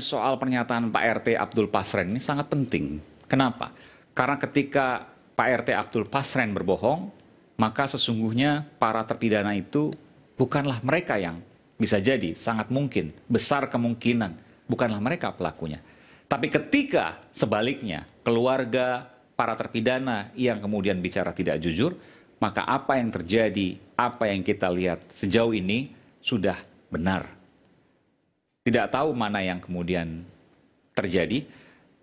soal pernyataan Pak RT Abdul Pasren ini sangat penting. Kenapa? Karena ketika Pak RT Abdul Pasren berbohong, maka sesungguhnya para terpidana itu bukanlah mereka yang bisa jadi, sangat mungkin, besar kemungkinan, bukanlah mereka pelakunya. Tapi ketika sebaliknya, keluarga para terpidana yang kemudian bicara tidak jujur, maka apa yang terjadi, apa yang kita lihat sejauh ini sudah benar. Tidak tahu mana yang kemudian terjadi,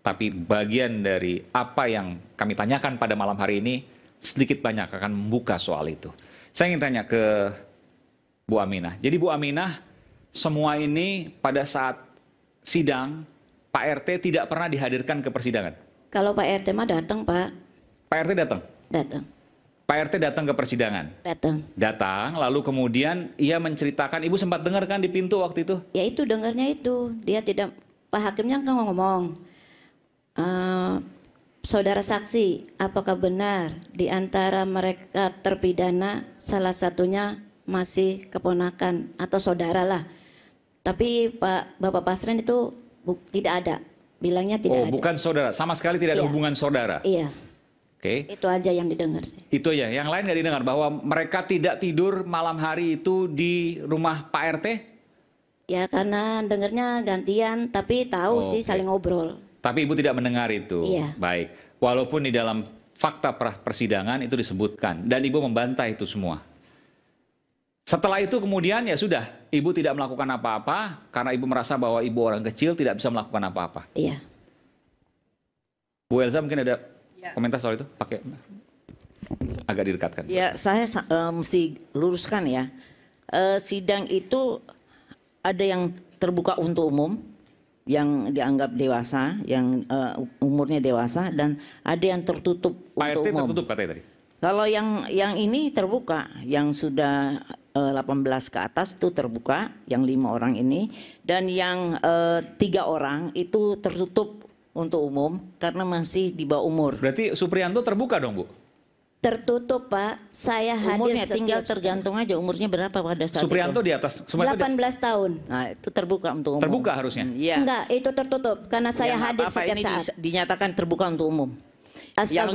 tapi bagian dari apa yang kami tanyakan pada malam hari ini sedikit banyak akan membuka soal itu. Saya ingin tanya ke Bu Aminah. Jadi Bu Aminah, semua ini pada saat sidang, Pak RT tidak pernah dihadirkan ke persidangan? Kalau Pak RT mah datang, Pak. Pak RT datang? Datang. Pak RT datang ke persidangan? Datang. Datang, lalu kemudian ia menceritakan, Ibu sempat dengar kan di pintu waktu itu? Ya itu dengarnya itu. Dia tidak, Pak Hakimnya kan ngomong, saudara saksi, apakah benar di antara mereka terpidana salah satunya masih keponakan atau saudara lah. Tapi Bapak Pasren itu tidak ada. Bilangnya tidak ada. Oh, bukan saudara, sama sekali tidak ada hubungan saudara? Iya. Oke. Itu aja yang didengar sih. Itu aja, yang lain nggak didengar bahwa mereka tidak tidur malam hari itu di rumah Pak RT? Ya karena dengarnya gantian, tapi tahu sih saling ngobrol. Tapi Ibu tidak mendengar itu? Iya. Baik, walaupun di dalam fakta persidangan itu disebutkan, dan Ibu membantah itu semua. Setelah itu kemudian ya sudah, Ibu tidak melakukan apa-apa, karena Ibu merasa bahwa Ibu orang kecil tidak bisa melakukan apa-apa. Iya. Bu Elza mungkin ada komentar soal itu? Pakai agak didekatkan. Ya, saya mesti luruskan ya. Sidang itu ada yang terbuka untuk umum, yang dianggap dewasa, yang umurnya dewasa, dan ada yang tertutup Pak untuk RT umum. tertutup katanya tadi? Kalau yang ini terbuka, yang sudah 18 ke atas itu terbuka, yang 5 orang ini, dan yang 3 orang itu tertutup untuk umum karena masih di bawah umur. Berarti Supriyanto terbuka dong, Bu? Tertutup, Pak. Saya hadir Umurnya tinggal tergantung aja umurnya berapa pada saat Supriyanto itu. di atas 18 tahun. Nah, itu terbuka untuk umum. Terbuka harusnya? Iya. Enggak, itu tertutup karena saya hadir setiap ini saat. dinyatakan terbuka untuk umum. Yang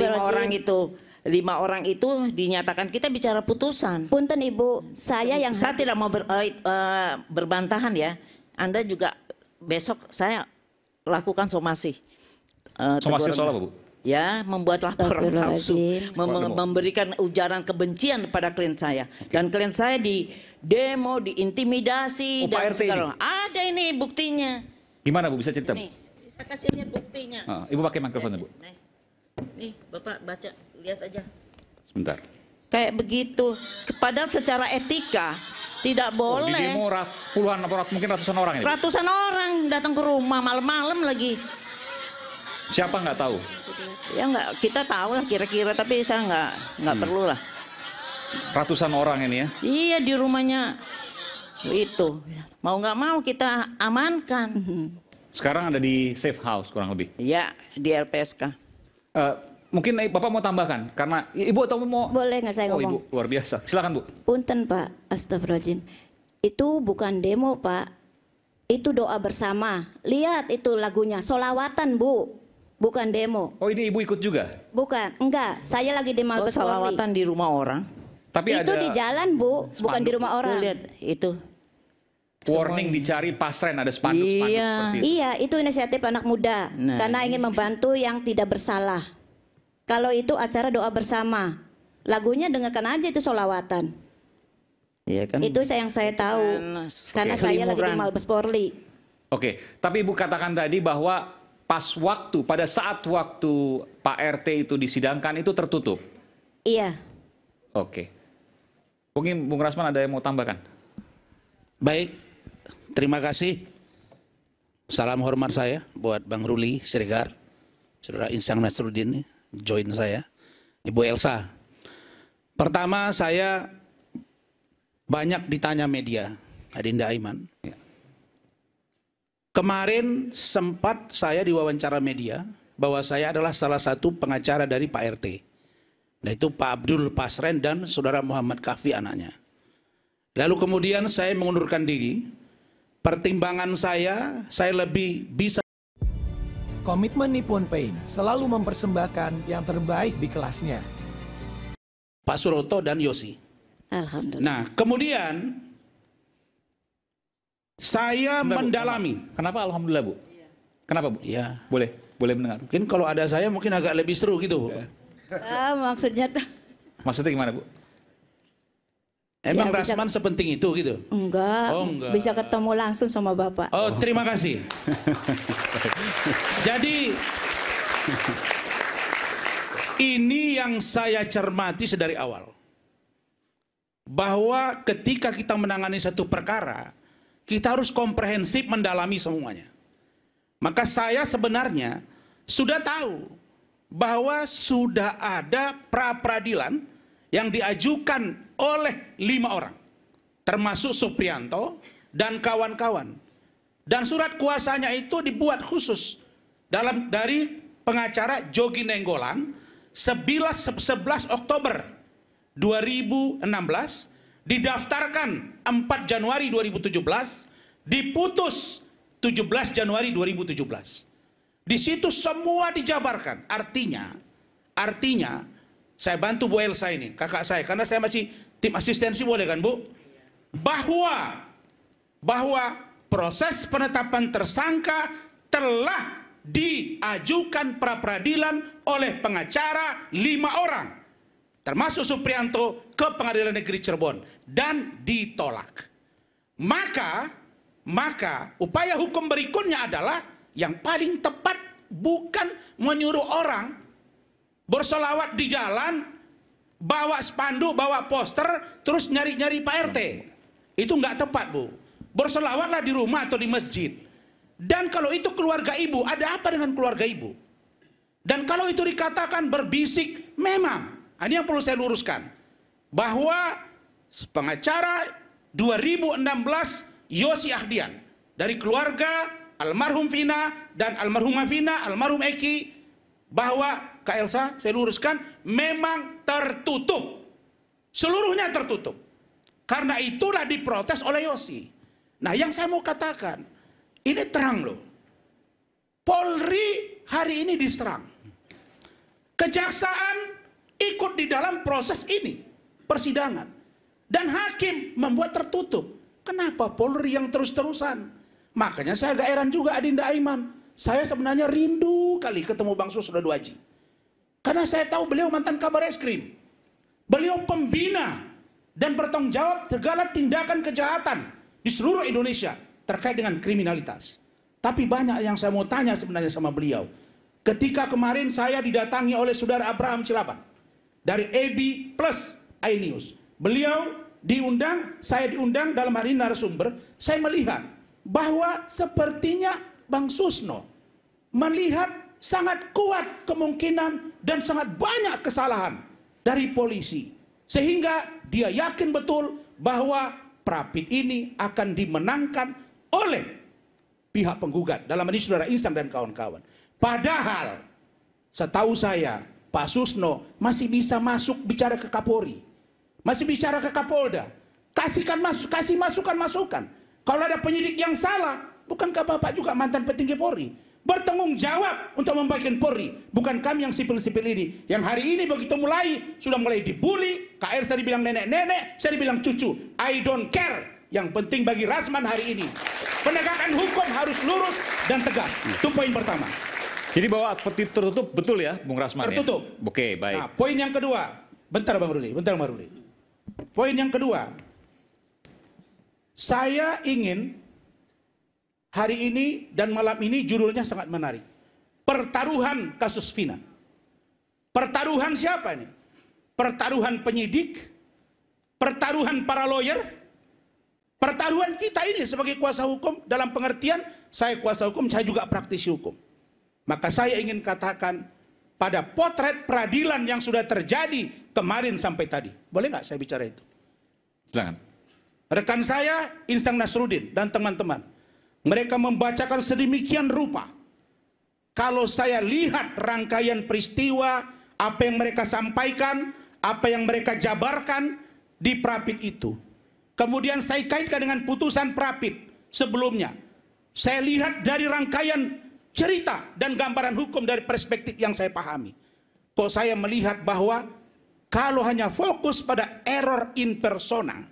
5 orang itu dinyatakan, kita bicara putusan. Punten Ibu, saya tidak mau berbantahan ya. Anda juga besok saya lakukan somasi. Somasi soal apa, Bu? Ya, membuat laporan palsu, memberikan ujaran kebencian pada klien saya. Dan klien saya di demo, diintimidasi, dan segala. Ada ini buktinya. Gimana, Bu? Bisa cerita, Bu? Nih, saya kasih lihat buktinya. Ibu pakai mikrofon, Bu. Nih, Bapak baca, lihat aja. Sebentar. Kayak begitu. Padahal secara etika tidak boleh. Di demo puluhan, mungkin ratusan orang ini? Ratusan orang datang ke rumah malam-malam lagi. Siapa nggak tahu? Ya nggak, kita tahu lah kira-kira, tapi saya nggak perlu lah. Ratusan orang ini ya? Iya, di rumahnya itu. Mau nggak mau kita amankan. Sekarang ada di safe house kurang lebih? Iya, di LPSK. Mungkin Bapak mau tambahkan, karena Ibu atau mau? Boleh nggak saya ngomong? Ibu, luar biasa. Silakan, Bu. Punten, Pak. Astagfirullahaladzim. Itu bukan demo, Pak. Itu doa bersama. Lihat itu lagunya, solawatan, Bu. Bukan demo. Oh, ini Ibu ikut juga? Bukan, enggak. Saya lagi di Mabes Polri. Solawatan di rumah orang. Tapi itu ada di jalan, Bu, bukan di rumah orang. Lihat itu. Warning dicari pasren, ada spanduk-spanduk seperti itu. Iya, itu inisiatif anak muda. Karena ingin membantu yang tidak bersalah. Kalau itu acara doa bersama, lagunya dengarkan aja itu solawatan. Iya kan? Itu yang saya tahu. Karena saya lagi di Mabes Polri. Oke, tapi Ibu katakan tadi bahwa pada saat waktu Pak RT itu disidangkan itu tertutup? Iya. Oke. Mungkin Bung Rasman ada yang mau tambahkan? Baik, terima kasih. Salam hormat saya buat Bang Ruli Siregar, Saudara Insang Nasruddin, join saya, Ibu Elsa. Pertama, saya banyak ditanya media, Adinda Aiman. Kemarin sempat saya diwawancara media bahwa saya adalah salah satu pengacara dari Pak RT. Yaitu Pak Abdul Pasren dan Saudara Muhammad Kahfi anaknya. Lalu kemudian saya mengundurkan diri pertimbangan saya lebih bisa. Komitmen Nippon Paint selalu mempersembahkan yang terbaik di kelasnya. Pak Suroto dan Yosi. Alhamdulillah. Nah, kemudian saya Bentar, Bu. mendalami. Kenapa alhamdulillah, Bu? Kenapa, Bu? Ya, Boleh mendengar. mungkin kalau ada saya mungkin agak lebih seru gitu, Bu. Maksudnya tuh Maksudnya gimana, Bu? Emang Ya, bisa- Rasman sepenting itu gitu? enggak, Oh, enggak. bisa ketemu langsung sama Bapak. Oh, terima kasih. Jadi ini yang saya cermati sedari awal. Bahwa ketika kita menangani satu perkara, kita harus komprehensif mendalami semuanya. Maka saya sebenarnya sudah tahu bahwa sudah ada pra-peradilan yang diajukan oleh 5 orang. Termasuk Suprianto dan kawan-kawan. Dan surat kuasanya itu dibuat khusus dari pengacara Jogi Nenggolan 11 Oktober 2016, didaftarkan 4 Januari 2017, diputus 17 Januari 2017. Di situ semua dijabarkan. Artinya saya bantu Bu Elsa ini, kakak saya, karena saya masih tim asistensi, boleh kan Bu? Bahwa proses penetapan tersangka telah diajukan pra-peradilan oleh pengacara 5 orang, termasuk Suprianto, ke Pengadilan Negeri Cirebon dan ditolak. Maka upaya hukum berikutnya adalah yang paling tepat bukan menyuruh orang bersolawat di jalan, bawa spanduk, bawa poster, terus nyari-nyari Pak RT. Itu nggak tepat, Bu. Bersolawatlah di rumah atau di masjid. Dan kalau itu keluarga ibu, ada apa dengan keluarga ibu? Dan kalau itu dikatakan berbisik, memang, ini yang perlu saya luruskan, bahwa pengacara 2016 Yosi Ahdian dari keluarga almarhum Vina dan almarhumah Vina, almarhum Eki, bahwa Kak Elsa, saya luruskan, memang tertutup. Seluruhnya tertutup. Karena itulah diprotes oleh Yosi. Nah, yang saya mau katakan, ini terang loh. Polri hari ini diserang. Kejaksaan ikut di dalam proses ini, persidangan. Dan hakim membuat tertutup. Kenapa Polri yang terus-terusan? Makanya saya agak heran juga Adinda Aiman. Saya sebenarnya rindu kali ketemu Bang Susno Duaji. Karena saya tahu beliau mantan Kabar Eskrim. Beliau pembina dan bertanggung jawab segala tindakan kejahatan di seluruh Indonesia terkait dengan kriminalitas. Tapi banyak yang saya mau tanya sebenarnya sama beliau. Ketika kemarin saya didatangi oleh saudara Abraham Cilaban dari AB Plus iNews. Beliau diundang, saya diundang, dalam hari ini narasumber. Saya melihat bahwa sepertinya Bang Susno melihat sangat kuat kemungkinan dan sangat banyak kesalahan dari polisi. Sehingga dia yakin betul bahwa Prapit ini akan dimenangkan oleh pihak penggugat. Dalam ini saudara Insang dan kawan-kawan. Padahal setahu saya Pak Susno masih bisa masuk bicara ke Kapolri. Masih bicara ke Kapolda. Kasih masukan-masukan. Kalau ada penyidik yang salah, bukankah Bapak juga mantan petinggi Polri? Bertanggung jawab untuk membaikkan Polri. Bukan kami yang sipil-sipil ini. Yang hari ini begitu sudah mulai dibully. KR saya dibilang nenek-nenek, saya dibilang cucu. I don't care. Yang penting bagi Rasman hari ini, penegakan hukum harus lurus dan tegas. Itu poin pertama. Jadi bahwa tertutup betul ya, Bung Rasman? Tertutup. Ya? Oke, baik. Nah, poin yang kedua. Bentar Bang Ruli. Poin yang kedua. Saya ingin hari ini dan malam ini judulnya sangat menarik. Pertaruhan kasus Vina. Pertaruhan siapa ini? Pertaruhan penyidik, pertaruhan para lawyer, pertaruhan kita ini sebagai kuasa hukum, dalam pengertian saya kuasa hukum, saya juga praktisi hukum. Maka saya ingin katakan pada potret peradilan yang sudah terjadi kemarin sampai tadi. Boleh nggak saya bicara itu? Silakan. Rekan saya, Insang Nasruddin dan teman-teman, mereka membacakan sedemikian rupa. Kalau saya lihat rangkaian peristiwa, apa yang mereka sampaikan, apa yang mereka jabarkan di Prapit itu. Kemudian saya kaitkan dengan putusan Prapit. sebelumnya. Saya lihat dari rangkaian cerita dan gambaran hukum dari perspektif yang saya pahami. Kok saya melihat bahwa kalau hanya fokus pada error in persona,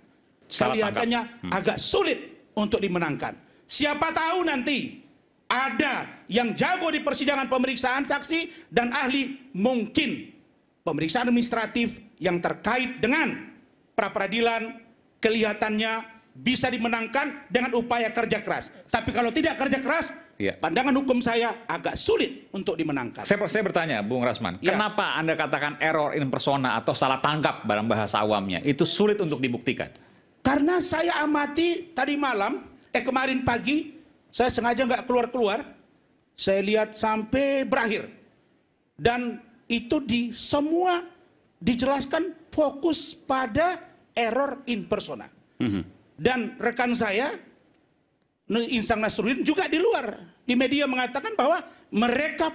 kelihatannya agak sulit untuk dimenangkan. Siapa tahu nanti ada yang jago di persidangan pemeriksaan saksi dan ahli, mungkin pemeriksaan administratif yang terkait dengan pra-peradilan kelihatannya bisa dimenangkan dengan upaya kerja keras. Tapi kalau tidak kerja keras, pandangan hukum saya agak sulit untuk dimenangkan. Saya bertanya, Bung Rasman, kenapa Anda katakan error in persona atau salah tangkap dalam bahasa awamnya itu sulit untuk dibuktikan? Karena saya amati tadi malam, kemarin pagi, saya sengaja nggak keluar-keluar, saya lihat sampai berakhir. Dan itu semua dijelaskan fokus pada error in persona. Dan rekan saya, Insang Nasruddin juga di luar, di media mengatakan bahwa mereka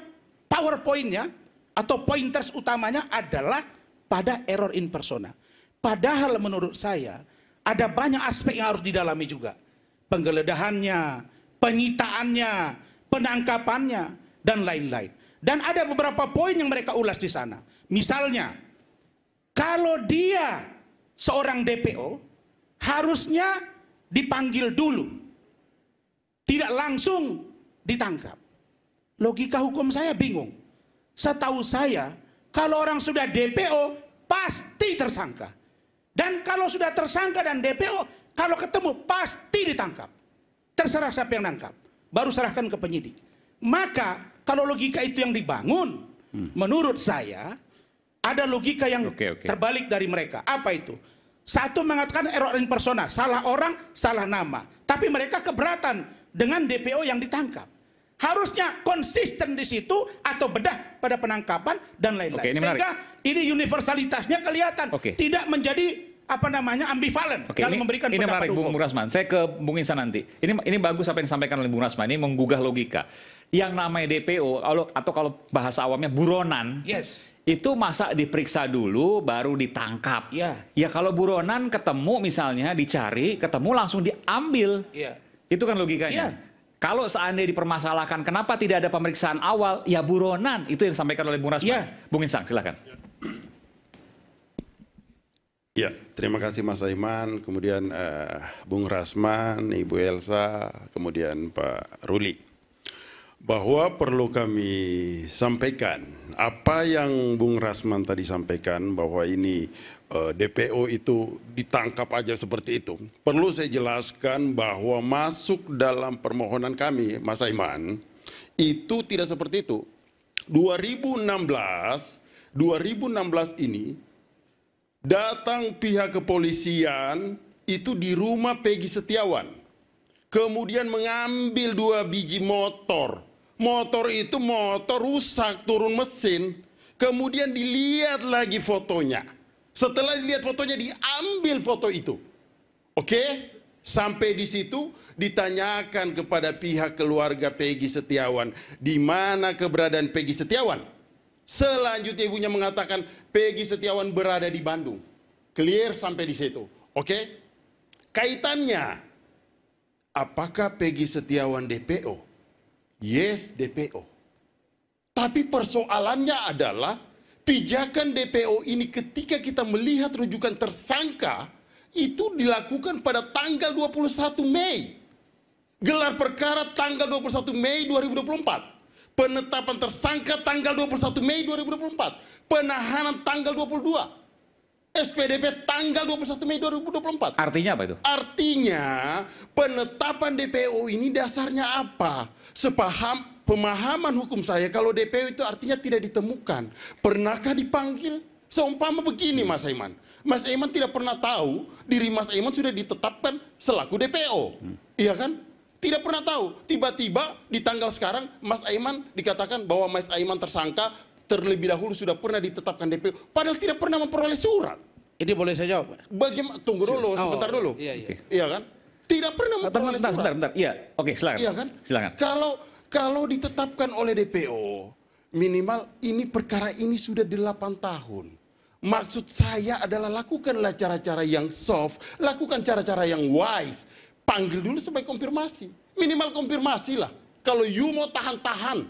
PowerPoint-nya atau pointers utamanya adalah pada error in persona. Padahal menurut saya, ada banyak aspek yang harus didalami juga. Penggeledahannya, penyitaannya, penangkapannya, dan lain-lain. Dan ada beberapa poin yang mereka ulas di sana. Misalnya, kalau dia seorang DPO, harusnya dipanggil dulu, tidak langsung ditangkap. Logika hukum saya bingung. Setahu saya, kalau orang sudah DPO, pasti tersangka. Dan kalau sudah tersangka dan DPO, kalau ketemu pasti ditangkap. Terserah siapa yang nangkap, baru serahkan ke penyidik. Maka kalau logika itu yang dibangun, menurut saya ada logika yang terbalik dari mereka. Apa itu? Satu mengatakan error in persona, salah orang, salah nama. Tapi mereka keberatan dengan DPO yang ditangkap. Harusnya konsisten di situ atau bedah pada penangkapan dan lain-lain. Sehingga ini universalitasnya kelihatan, tidak menjadi ambivalen dalam memberikan pendapat menarik, hukum. Bung Rasman. Saya ke Bung Insan nanti. Ini bagus apa yang disampaikan oleh Bung Rasman. Ini menggugah logika. Yang namanya DPO atau kalau bahasa awamnya buronan. Itu masa diperiksa dulu baru ditangkap. Ya kalau buronan ketemu misalnya dicari, ketemu langsung diambil. Itu kan logikanya. Kalau seandainya dipermasalahkan kenapa tidak ada pemeriksaan awal, ya buronan. Itu yang disampaikan oleh Bung Rasman. Bung Insang, silakan. Ya, terima kasih Mas Aiman, kemudian Bung Rasman, Ibu Elsa, kemudian Pak Ruli. Bahwa perlu kami sampaikan, apa yang Bung Rasman tadi sampaikan bahwa ini DPO itu ditangkap aja seperti itu. Perlu saya jelaskan bahwa masuk dalam permohonan kami, Mas Aiman, itu tidak seperti itu. 2016 ini datang pihak kepolisian itu di rumah Peggy Setiawan. Kemudian mengambil 2 biji motor. Motor itu rusak, turun mesin. Kemudian dilihat lagi fotonya. Setelah dilihat fotonya, diambil foto itu. Sampai di situ ditanyakan kepada pihak keluarga Peggy Setiawan, di mana keberadaan Peggy Setiawan? Selanjutnya ibunya mengatakan Peggy Setiawan berada di Bandung. Clear sampai di situ. Kaitannya, apakah Peggy Setiawan DPO? Yes, DPO. Tapi persoalannya adalah pijakan DPO ini ketika kita melihat rujukan tersangka itu dilakukan pada tanggal 21 Mei. Gelar perkara tanggal 21 Mei 2024. Penetapan tersangka tanggal 21 Mei 2024. Penahanan tanggal 22. SPDP tanggal 21 Mei 2024. Artinya apa itu? Artinya penetapan DPO ini dasarnya apa? Pemahaman hukum saya, kalau DPO itu artinya tidak ditemukan. Pernahkah dipanggil? Seumpama begini Mas Aiman. Mas Aiman tidak pernah tahu diri Mas Aiman sudah ditetapkan selaku DPO. Iya kan? Tidak pernah tahu. Tiba-tiba di tanggal sekarang Mas Aiman dikatakan bahwa Mas Aiman tersangka terlebih dahulu sudah pernah ditetapkan DPO. Padahal tidak pernah memperoleh surat. Ini boleh saya jawab? Bagaimana? Tunggu dulu, sebentar dulu. Iya kan? Tidak pernah memperoleh surat. Bentar. Iya, silakan. Iya kan? Silakan. Kalau ditetapkan oleh DPO, minimal ini perkara ini sudah 8 tahun. Maksud saya adalah lakukanlah cara-cara yang soft, lakukan cara-cara yang wise. panggil dulu sebagai konfirmasi. Minimal konfirmasi lah. Kalau you mau tahan-tahan,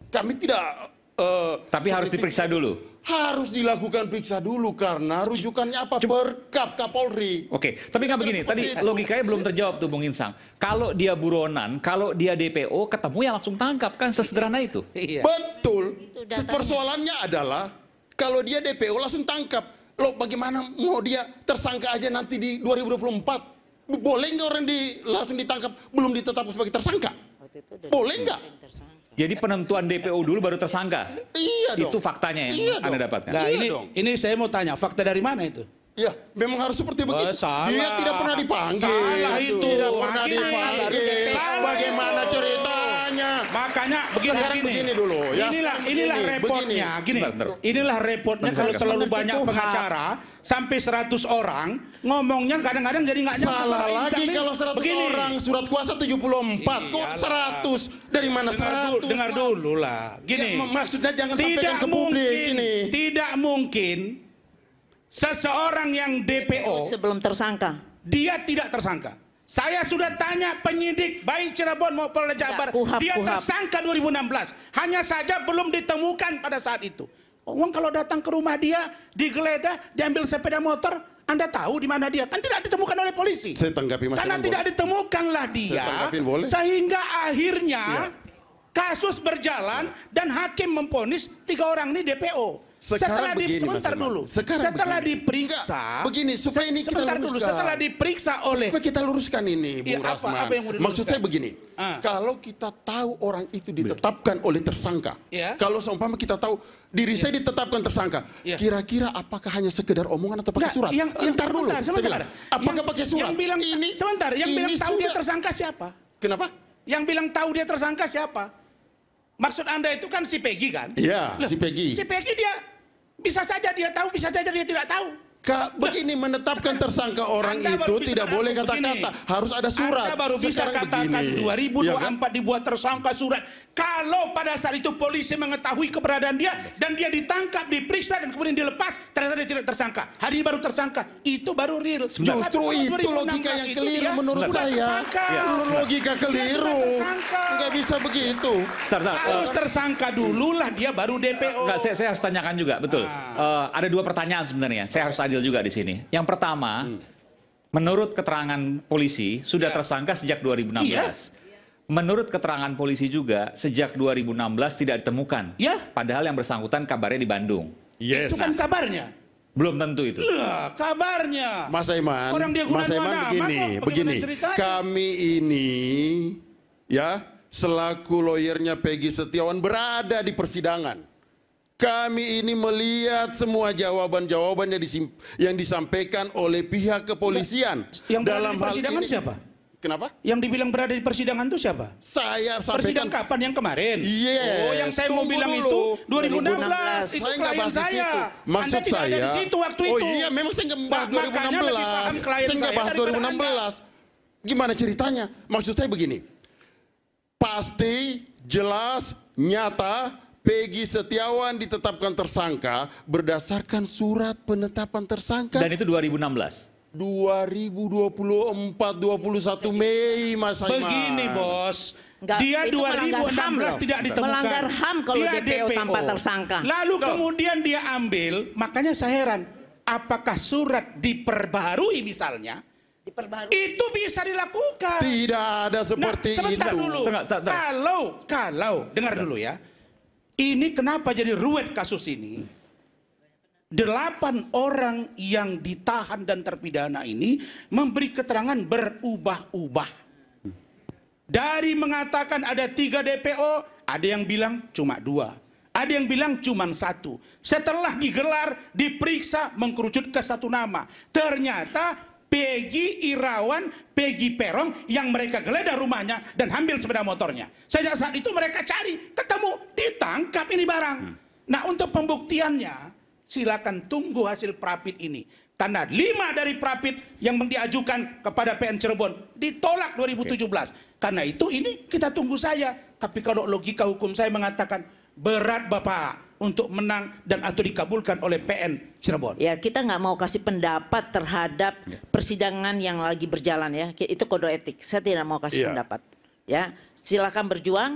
kami tidak... Tapi harus diperiksa dulu. Harus dilakukan periksa dulu karena rujukannya apa? Perkap Kapolri. Oke, tapi nggak begini. Tadi logikanya belum terjawab tuh Bung Insang. Kalau dia buronan, kalau dia DPO, ketemu ya langsung tangkap, kan sesederhana itu. Iya. Betul. Persoalannya adalah kalau dia DPO langsung tangkap. Loh, bagaimana mau dia tersangka aja nanti di 2024? Boleh nggak orang langsung ditangkap belum ditetapkan sebagai tersangka? Boleh nggak? Jadi penentuan DPO dulu baru tersangka. Iya dong. Itu faktanya yang Iya Anda dong. dapatkan. Nah, Iya ini saya mau tanya, fakta dari mana itu? Ya, memang harus seperti begitu. Salah. Dia tidak pernah dipanggil. Salah itu. Tidak pernah Hakim. dipanggil. Salah. Bagaimana ceritanya? Makanya Sekarang begini dulu ya. Inilah repotnya. Gini. Bentar. Inilah repotnya kalau terlalu banyak pengacara sampai 100 orang ngomongnya kadang-kadang jadi nggak nyambung. Salah lagi kalau 100 orang, surat kuasa 74 kok 100. Dari mana 100? Dengar dulu lah. Gini. Ya, maksudnya jangan sampaikan ke publik ini. Tidak mungkin seseorang yang DPO Sebelum tersangka. dia tidak tersangka. Saya sudah tanya penyidik baik Cirebon maupun Polda Jabar, dia tersangka 2016. Hanya saja belum ditemukan pada saat itu. Uang kalau datang ke rumah dia, digeledah, diambil sepeda motor, Anda tahu di mana dia? Kan tidak ditemukan oleh polisi. Saya tanggapi Mas. Karena tidak ditemukanlah dia, tanggapin, boleh? sehingga akhirnya kasus berjalan dan hakim memvonis 3 orang ini DPO. Sekarang begini, sebentar Mas dulu. Iman. Setelah begini. diperiksa, Enggak, begini supaya ini kita sebentar dulu. luruskan. Setelah diperiksa oleh, Supaya kita luruskan ini, Iya, Bung apa Rasman. yang mau diluruskan? Maksud saya begini, kalau kita tahu orang itu ditetapkan oleh tersangka, Iya. kalau seumpama kita tahu diri saya ditetapkan tersangka, Iya. kira-kira apakah hanya sekedar omongan atau pakai Enggak, surat? Entar dulu, sebentar. saya bilang, apakah pakai surat? Yang bilang ini, sebentar, yang ini bilang tahu dia sudah- tersangka siapa? Kenapa? Yang bilang tahu dia tersangka siapa? Maksud Anda itu kan si Peggy kan? Iya, Loh, si Peggy. Si Peggy dia bisa saja dia tahu, bisa saja dia tidak tahu. Begini menetapkan tersangka orang Anda baru itu bisa tidak boleh begini. kata-kata, harus ada surat. Anda baru bisa Sekarang katakan begini. 2024 Ya kan? dibuat tersangka surat. Kalau pada saat itu polisi mengetahui keberadaan dia dan dia ditangkap, diperiksa dan kemudian dilepas, ternyata dia tidak tersangka. Hari ini baru tersangka. Itu baru real. Justru Tapi kalau itu 2016 logika yang itu keliru dia menurut sudah saya. tersangka. Logika keliru. tersangka. Nggak bisa begitu. Harus tersangka dulu lah dia baru DPO. Enggak, saya harus tanyakan juga, betul. Ada 2 pertanyaan sebenarnya. Saya harus adil juga di sini. Yang pertama, menurut keterangan polisi sudah tersangka sejak 2016. Menurut keterangan polisi juga sejak 2016 tidak ditemukan. Ya. Padahal yang bersangkutan kabarnya di Bandung. Yes. Itu kan kabarnya. Belum tentu itu. Lah, kabarnya. Mas Aiman, Orang dia Mas gunawan Aiman amat begini, kok, begini. bagaimana ceritanya? Kami ini ya selaku lawyernya Peggy Setiawan berada di persidangan. Kami ini melihat semua jawaban-jawaban yang disampaikan oleh pihak kepolisian. Yang berada dalam di hal persidangan ini. siapa? Kenapa? Yang dibilang berada di persidangan itu siapa? Saya sampaikan. Persidangan kapan? Yang kemarin? Yes, Oh, yang saya mau tunggu bilang dulu. itu 2016. Itu Saya nggak klien bahas di saya. situ. Maksud Anda tidak saya. ada di situ waktu Oh itu. iya, memang saya nggak bahas Makanya lebih paham 2016. klien Saya nggak saya bahas daripada 2016. Gimana ceritanya? Maksud saya begini. Pasti, jelas, nyata, Peggy Setiawan ditetapkan tersangka berdasarkan surat penetapan tersangka. Dan itu 2016. 2024 21 Mei Mas Aiman. Begini bos, Enggak, dia itu melanggar HAM 2016 loh. tidak ditemukan. Melanggar HAM kalau Dia DPO tanpa tersangka. Lalu kemudian dia ambil, makanya saya heran, apakah surat diperbarui misalnya? Diperbarui. Itu bisa dilakukan. Tidak ada seperti sebentar itu. dulu. Tengah. Kalau dengar dulu ya. Ini kenapa jadi ruwet kasus ini? 8 orang yang ditahan dan terpidana ini memberi keterangan berubah-ubah. Dari mengatakan ada 3 DPO, ada yang bilang cuma 2. Ada yang bilang cuma 1. Setelah digelar, diperiksa, mengkerucut ke 1 nama. Ternyata Peggy Irawan, Peggy Perong yang mereka geledah rumahnya dan ambil sepeda motornya. Sejak saat itu mereka cari, ketemu, ditangkap ini barang. Nah, untuk pembuktiannya silakan tunggu hasil prapit ini. Karena 5 dari prapit yang diajukan kepada PN Cirebon ditolak 2017. Karena itu ini kita tunggu saja. Tapi kalau logika hukum saya mengatakan berat Bapak untuk menang dan atau dikabulkan oleh PN Cirebon. Ya, kita nggak mau kasih pendapat terhadap persidangan yang lagi berjalan ya. Itu kode etik. Saya tidak mau kasih pendapat. Ya, silakan berjuang.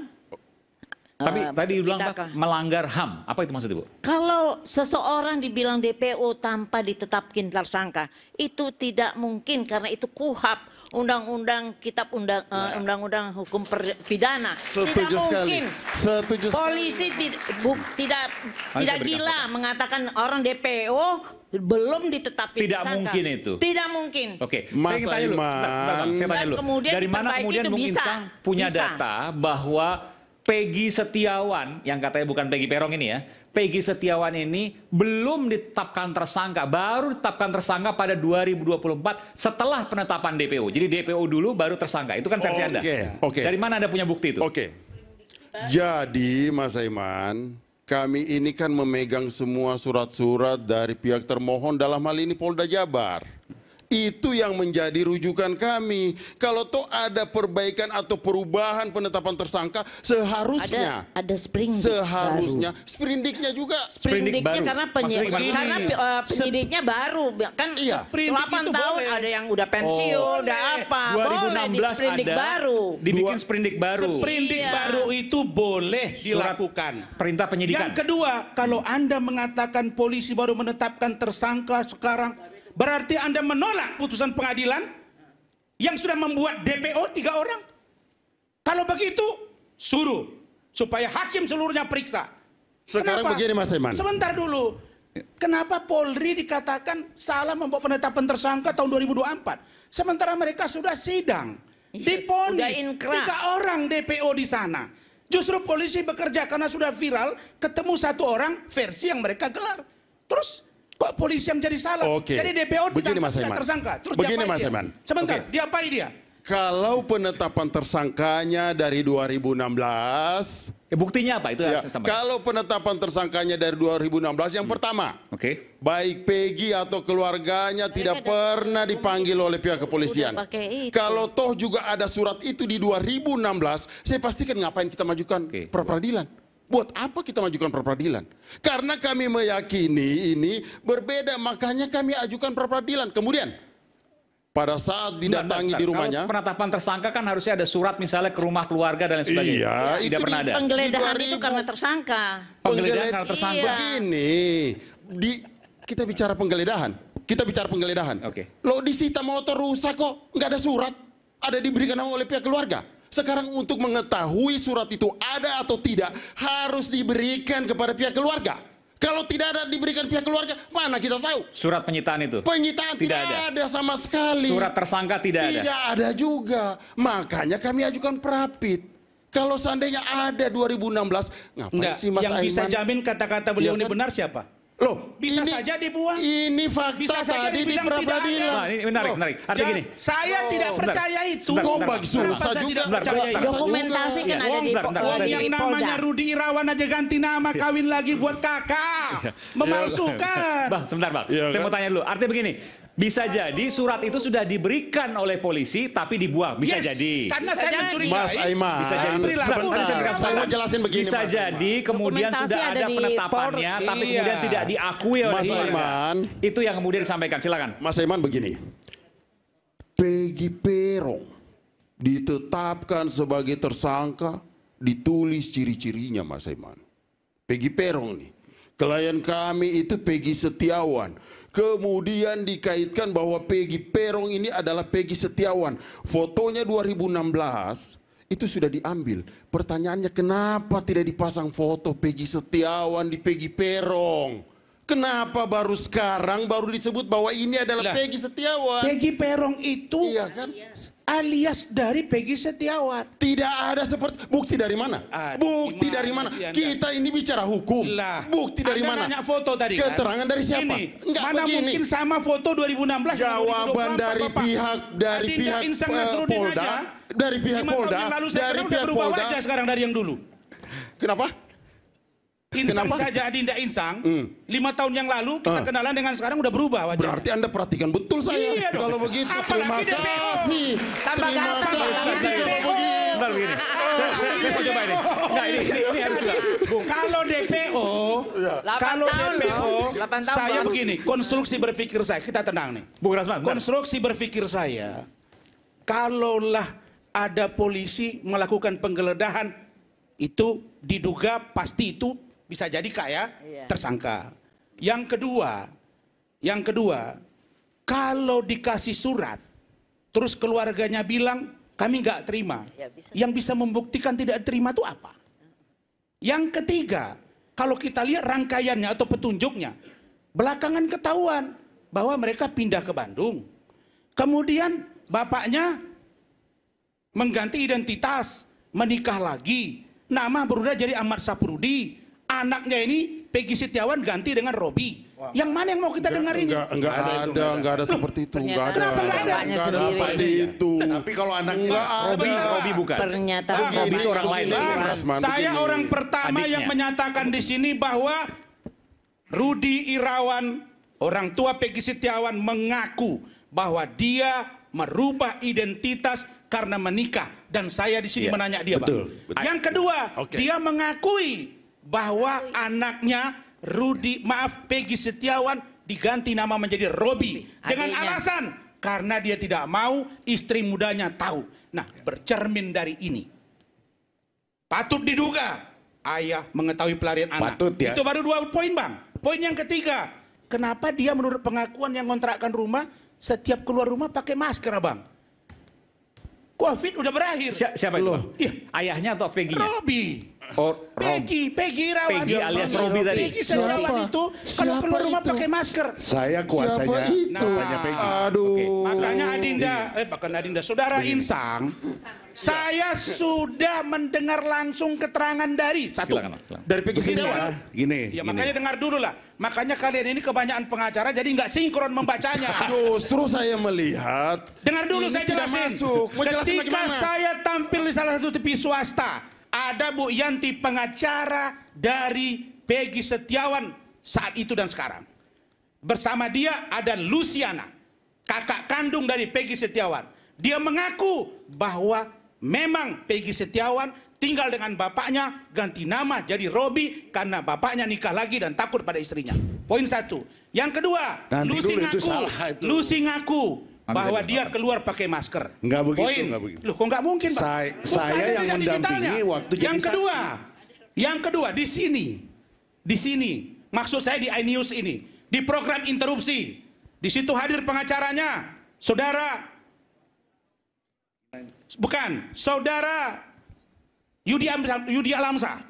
Tapi tadi bilang kita melanggar HAM. Apa itu maksudnya, Bu? Kalau seseorang dibilang DPO tanpa ditetapkan tersangka, itu tidak mungkin karena itu KUHP. Undang-undang kitab undang-undang hukum pidana. Tidak mungkin. Setuju sekali. Polisi tidak gila mengatakan orang DPO belum ditetapkan Tidak tersangka. mungkin itu. Tidak mungkin. Oke, Mas saya ingin tanya dulu. Saya tanya dulu. kemudian Dari mana diperbaiki kemudian itu Bung bisa. Insang punya Bisa. data bahwa Peggy Setiawan, yang katanya bukan Peggy Perong ini ya, Peggy Setiawan ini belum ditetapkan tersangka, baru ditetapkan tersangka pada 2024 setelah penetapan DPO. Jadi DPO dulu baru tersangka. Itu kan versi Anda. Oke. Dari mana Anda punya bukti itu? Oke. Jadi Mas Aiman, kami ini kan memegang semua surat-surat dari pihak termohon, dalam hal ini Polda Jabar. Itu yang menjadi rujukan kami. Kalau toh ada perbaikan atau perubahan penetapan tersangka, seharusnya Ada sprindik seharusnya sprindiknya juga. Sprindik Sprindiknya baru. karena Maksudnya gimana? penyidiknya baru kan Iya. 8 tahun boleh. ada yang udah pensiun, udah apa, boleh di 2016 sprindik ada, baru. dibikin sprindik baru. Sprindik Iya. baru itu boleh Surat dilakukan. perintah penyidikan. Yang kedua, kalau Anda mengatakan polisi baru menetapkan tersangka sekarang, berarti Anda menolak putusan pengadilan yang sudah membuat DPO 3 orang. Kalau begitu, suruh supaya hakim seluruhnya periksa. Sekarang Kenapa? begini Mas Aiman. Sebentar dulu. Kenapa Polri dikatakan salah membawa penetapan tersangka tahun 2024? Sementara mereka sudah sidang. Udah Diponis inkrah. 3 orang DPO di sana. Justru polisi bekerja karena sudah viral, ketemu 1 orang versi yang mereka gelar. Terus kok polisi yang jadi salah? Oke. Jadi DPO Begini, Mas tidak Aiman. tersangka. Terus Begini, diapain Mas dia? Aiman. Sebentar, Oke. diapain dia? Kalau penetapan tersangkanya dari 2016, Buktinya apa? Itu ya, yang saya sampaikan. kalau penetapan tersangkanya dari 2016, yang pertama, Oke. baik Peggy atau keluarganya tidak pernah dipanggil oleh pihak kepolisian. Udah pakai itu. Kalau toh juga ada surat itu di 2016, saya pastikan ngapain kita majukan Oke. pra peradilan. Buat apa kita majukan pra peradilan? Karena kami meyakini ini berbeda, makanya kami ajukan pra peradilan. Kemudian pada saat didatangi Bentar. di rumahnya, Kalau penetapan tersangka kan harusnya ada surat misalnya ke rumah keluarga dan lain sebagainya. Iya, Tidak itu pernah ada. Penggeledahan Di itu 2000. karena tersangka. Penggeledahan karena tersangka. Iya. begini, kita bicara penggeledahan. Kita bicara penggeledahan. Oke. Lo disita motor rusak kok, nggak ada surat. Ada diberikan oleh pihak keluarga. Sekarang untuk mengetahui surat itu ada atau tidak, harus diberikan kepada pihak keluarga. Kalau tidak ada diberikan pihak keluarga, mana kita tahu? Surat penyitaan itu. Penyitaan Tidak tidak ada. ada sama sekali. Surat tersangka tidak ada. Tidak ada juga. Makanya kami ajukan prapit. Kalau seandainya ada 2016, ngapain Enggak, sih Mas yang Aiman? bisa jamin kata-kata beliau Iya ini kan? benar siapa? Loh, Bisa saja dibuang. Ini fakta Bisa saja tadi di dibilang tidak pra-peradilan. Nah, ini menarik, Loh, menarik. Artinya gini. Saya tidak Sebentar. percaya itu. Sebentar, Kok sebentar, bagi sebentar. susah Saya juga. tidak percaya itu. Dokumentasi kan Iya. ada di Bentar, bentar, Uang bentar. yang di namanya Polda. Rudi Irawan aja ganti nama, kawin lagi buat kakak. Memalsukan. Bang, sebentar Bang. Iya, Saya kan? mau tanya dulu. Artinya begini. Bisa jadi surat itu sudah diberikan oleh polisi tapi dibuang. Bisa Yes, jadi. Karena Bisa saya jadi. mencurigai. Mas Aiman, Bisa jadi. Perilaku Sebentar, orang. saya kasih Saya mau tahu. jelasin begini, Bisa Mas jadi kemudian Dokumentasi sudah ada ada di penetapannya Polri. tapi Iya. kemudian tidak diakui oleh Mas keluarga. Aiman. Itu yang kemudian disampaikan. Silakan. Mas Aiman begini. Peggy Perong ditetapkan sebagai tersangka, ditulis ciri-cirinya Mas Aiman. Peggy Perong nih. Klien kami itu Peggy Setiawan. Kemudian dikaitkan bahwa Peggy Perong ini adalah Peggy Setiawan. Fotonya 2016 itu sudah diambil. Pertanyaannya kenapa tidak dipasang foto Peggy Setiawan di Peggy Perong? Kenapa baru sekarang baru disebut bahwa ini adalah Lah, Peggy Setiawan? Peggy Perong itu Iya kan? alias dari Peggy Setiawan. Tidak ada seperti bukti dari mana? Aduh, Bukti gimana dari mana? sih Anda? Kita ini bicara hukum. Lah, Bukti dari Anda mana? nanya foto tadi kan? Keterangan dari siapa? Ini, Enggak mana begini. mungkin sama foto 2016 dan Jawaban 2024, dari Bapak? pihak Adinda pihak Insang Nasruddin Polda, aja. dari pihak 5 tahun Polda, yang lalu saya dari kenal udah pihak berubah Polda. wajah sekarang dari yang dulu. Kenapa? Insang Kenapa? saja Adinda Insang, 5 tahun yang lalu kita kenalan dengan sekarang udah berubah wajah. Berarti Anda perhatikan betul saya. Iya dong. Kalau begitu, Apalagi terima DPO. kasih. Tambah Terima ganteng, kasih. apalagi Kalau DPO. begitu. Bentar begini. Saya mau coba ini. Enggak, ini harus juga. Bung. Kalau DPO, 8 tahun, saya Bos. begini, konstruksi berpikir saya, kita tenang nih. Bung Rasman, bentar. Konstruksi berpikir saya, kalaulah ada polisi melakukan penggeledahan, itu diduga pasti itu bisa jadi tersangka. Yang kedua, kalau dikasih surat, terus keluarganya bilang kami nggak terima, Ya, bisa. yang bisa membuktikan tidak terima itu apa? Yang ketiga, kalau kita lihat rangkaiannya atau petunjuknya, belakangan ketahuan bahwa mereka pindah ke Bandung. Kemudian bapaknya mengganti identitas, menikah lagi, nama berubah jadi Ahmad Saprudi. Anaknya ini Peggy Setiawan ganti dengan Robi. Yang mana yang mau kita dengar ini? Enggak ada seperti itu, enggak ada. Kenapa nggak ada? Bapaknya sendiri. Seperti itu. Tapi kalau anaknya Robi bukan. Pernyataan Robi itu orang lain. Bang, Rasman, saya begini. orang pertama Adiknya. yang menyatakan di sini bahwa Rudi Irawan, orang tua Peggy Setiawan, mengaku bahwa dia merubah identitas karena menikah, dan saya di sini Iya. menanya dia, Betul, Bang. betul. Yang kedua, Oke. dia mengakui bahwa anaknya Peggy Setiawan diganti nama menjadi Robi dengan Adiknya. alasan karena dia tidak mau istri mudanya tahu. Nah, bercermin dari ini, patut diduga ayah mengetahui pelarian anak. Patut, ya. Itu baru 2 poin, Bang. Poin yang ketiga, kenapa dia menurut pengakuan yang kontrakkan rumah, setiap keluar rumah pakai masker, Abang? Covid udah berakhir. Siapa itu? Bang? Iya. Ayahnya atau Peggy-nya? Robi. Oh, Peggy Irawan. Peggy alias Robi tadi. Peggy Setiawan itu kalau Siapa keluar rumah itu? pakai masker. saya kuasanya Siapa itu? bapaknya Peggy. Aduh. Makanya Adinda, Saudara Insang, saya sudah mendengar langsung keterangan dari satu. Silakan, silakan. Dari Peggy Begini Setiawan. ya, gini. Ya makanya dengar dulu lah. Makanya kalian ini kebanyakan pengacara jadi nggak sinkron membacanya. Justru saya melihat Dengar dulu ini saya tidak jelasin. masuk. Mau jelasin Ketika bagaimana? saya tampil di salah satu TV swasta, ada Bu Yanti pengacara dari Peggy Setiawan saat itu dan sekarang. Bersama dia ada Luciana, kakak kandung dari Peggy Setiawan. Dia mengaku bahwa memang Peggy Setiawan tinggal dengan bapaknya, ganti nama jadi Robi karena bapaknya nikah lagi dan takut pada istrinya. Poin 1. Yang kedua, Nanti Lucy dulu, itu ngaku, salah itu. Lucy ngaku bahwa Nanti dia saya keluar pakai masker. Nggak begitu, Poin. nggak begitu. Loh, kok nggak mungkin, Pak? Saya Bukanya yang jejak mendampingi digitalnya. waktu jadi Yang kedua di sini, maksud saya di iNews ini, di program interupsi, di situ hadir pengacaranya, saudara Yudi Alamsa.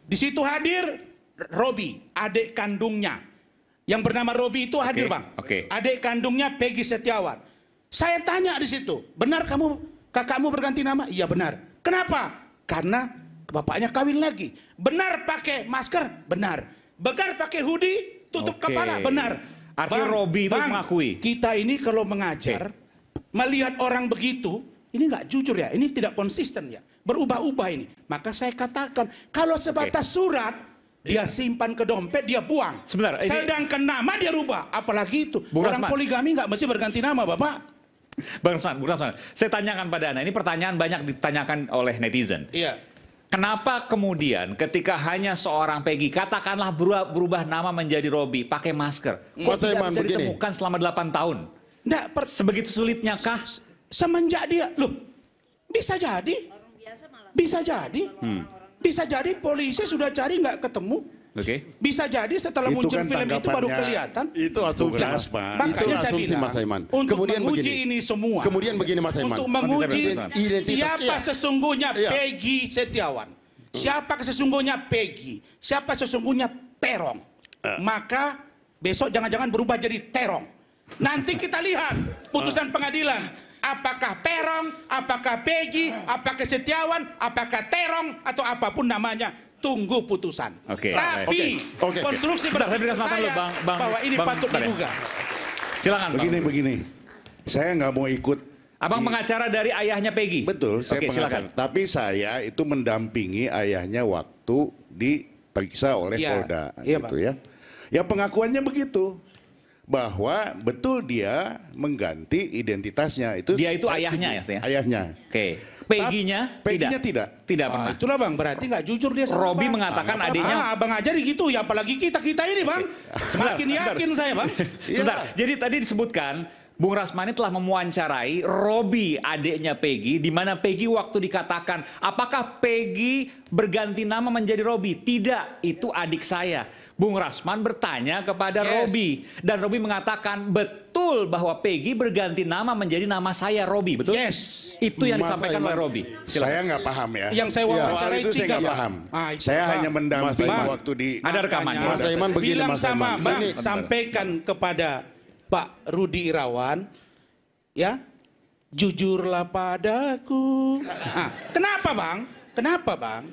Di situ hadir Robi, adik kandungnya. Yang bernama Robi itu hadir, Oke, Bang. oke. Adik kandungnya Peggy Setiawan. Saya tanya di situ, benar kakakmu berganti nama? Iya benar. Kenapa? Karena bapaknya kawin lagi. Benar pakai masker? Benar. Benar pakai hoodie, tutup Oke. kepala? Benar. Artinya Robi itu mengakui. Kita ini kalau mengajar, melihat orang begitu, ini nggak jujur ya, ini tidak konsisten ya, berubah-ubah ini. Maka saya katakan, kalau sebatas surat, dia simpan ke dompet, dia buang. Sebentar, ini- Sedangkan nama dia rubah, apalagi itu. Bung Orang Rasman. poligami nggak mesti berganti nama, Bapak. Bung Rasman, saya tanyakan pada Anda, ini pertanyaan banyak ditanyakan oleh netizen. Iya. Kenapa kemudian ketika hanya seorang Peggy, katakanlah berubah nama menjadi Robi, pakai masker, kok Mas tidak Aiman, bisa begini. ditemukan selama 8 tahun? Nggak, Sebegitu sulitnya kah? semenjak dia, loh, bisa jadi. Bisa jadi. Bisa jadi polisi sudah cari nggak ketemu. Oke. Bisa jadi setelah Itu muncul kan film itu baru tanggapannya. kelihatan. Itu asumsi Bung Mas. Rasman. Itu Makanya saya asumsi bilang, Mas Aiman. untuk Kemudian menguji begini. ini semua. Kemudian begini Mas Aiman. Untuk menguji Identitas, siapa iya. sesungguhnya Iya. Peggy Setiawan. Siapa sesungguhnya Peggy. Siapa sesungguhnya Perong. Maka besok jangan-jangan berubah jadi Terong. Nanti kita lihat putusan pengadilan. Apakah Perong, apakah Peggy, apakah Setiawan, apakah Terong, atau apapun namanya. Tunggu putusan. Oke, Tapi Oke. konstruksi Sebentar, saya berpikir berikan kesempatan saya dulu, Bang- bahwa ini Bang- patut bentar ya. diduga. Silakan, Bang. Begini. Saya nggak mau ikut. Abang pengacara dari ayahnya Peggy. Betul, saya Oke, pengacara. silakan. Tapi saya itu mendampingi ayahnya waktu diperiksa oleh Iya. Polda, Iya, gitu Pak. ya. Ya pengakuannya begitu, bahwa betul dia mengganti identitasnya. Dia itu saya ayahnya setuju. ya? Ayahnya. Oke. Peggy-nya Peggy-nya tidak. Tidak Ah, pernah. itulah bang, berarti nggak jujur dia sama Robi Bang. mengatakan Ah, adiknya. abang aja gitu ya, apalagi kita ini bang. Semakin yakin saya bang. Sebentar. Jadi tadi disebutkan Bung Rasmani telah mewawancarai Robi, adiknya Peggy, di mana Peggy waktu dikatakan, apakah Peggy berganti nama menjadi Robi? Tidak, itu adik saya. Bung Rasman bertanya kepada Robi, dan Robi mengatakan betul bahwa Peggy berganti nama menjadi nama saya Robi, betul? Yes. Itu yang Masa disampaikan oleh emang- Robi. Saya nggak paham ya. Yang saya wawancarai Soal itu saya 3 nggak ya. paham. Ah, itu, Saya Bang. hanya mendampingi Bang. waktu di. Ada rekamannya. Makanya, Mas Aiman begini, bilang Mas sama Aiman. bang, Ini- sampaikan kepada Pak Rudi Irawan, ya, jujurlah padaku. Ah, kenapa bang? Kenapa bang?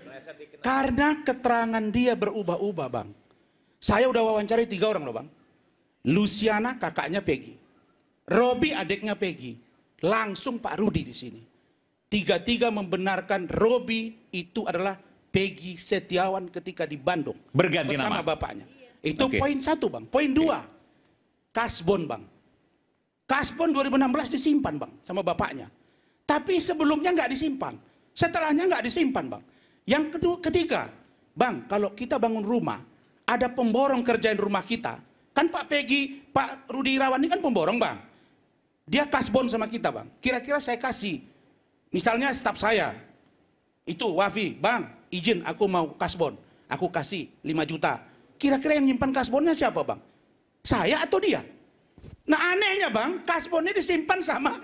Karena keterangan dia berubah-ubah bang. Saya udah wawancarai 3 orang loh bang. Luciana kakaknya Peggy, Robi adiknya Peggy, langsung Pak Rudi di sini. 3-3 membenarkan Robi itu adalah Peggy Setiawan ketika di Bandung Berganti bersama nama. bapaknya. Itu Oke. poin 1 bang. Poin 2, kasbon bang. Kasbon 2016 disimpan bang sama bapaknya. Tapi sebelumnya nggak disimpan, setelahnya nggak disimpan bang. Yang ketiga, bang, kalau kita bangun rumah, ada pemborong kerjain rumah kita. Kan Pak Peggy, Pak Rudi Irawan ini kan pemborong bang. Dia kasbon sama kita bang. Kira-kira saya kasih, misalnya staf saya, itu Wafi, bang, izin aku mau kasbon. Aku kasih 5 juta. Kira-kira yang nyimpan kasbonnya siapa bang? Saya atau dia? Nah anehnya bang, kasbonnya disimpan sama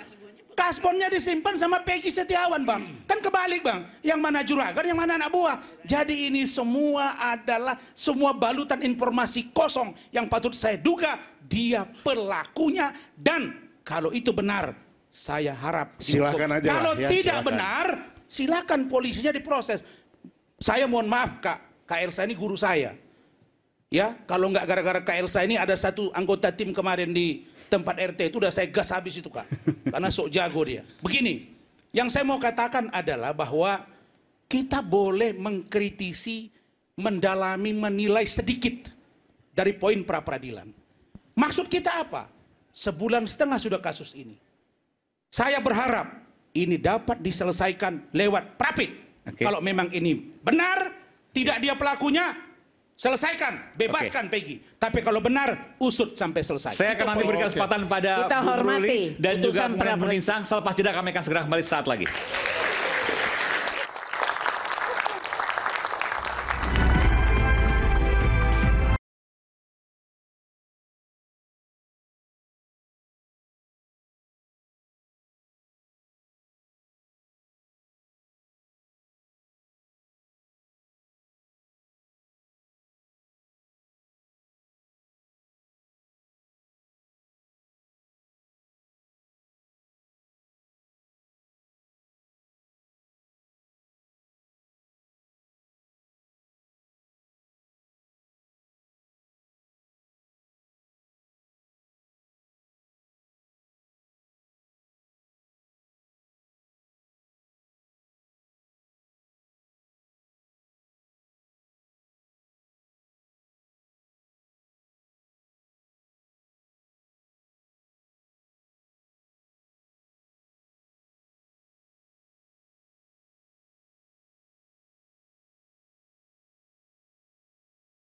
Peggy Setiawan bang. Kan kebalik bang, yang mana juragan, yang mana anak buah. Jadi ini semua adalah semua balutan informasi kosong yang patut saya duga dia pelakunya. Dan kalau itu benar, saya harap Silakan dihukum. aja lah, Kalau ya, tidak silakan. benar, silakan polisinya diproses. Saya mohon maaf Kak Elsa ini guru saya. Ya, kalau nggak gara-gara Kak Elsa ini ada satu anggota tim kemarin di tempat RT itu udah saya gas habis itu Kak. Karena sok jago dia. Begini, yang saya mau katakan adalah bahwa kita boleh mengkritisi, mendalami, menilai sedikit dari poin pra peradilan. Maksud kita apa? 1,5 bulan sudah kasus ini. Saya berharap ini dapat diselesaikan lewat prapit. Oke. Kalau memang ini benar, tidak dia pelakunya, selesaikan, bebaskan Peggy. Tapi kalau benar, usut sampai selesai. Saya akan nanti berikan kesempatan pada Kita Bung hormati Ruli dan juga putusan kemudian Bung pra-peradilan. Ninsang. Selepas jeda kami akan segera kembali saat lagi.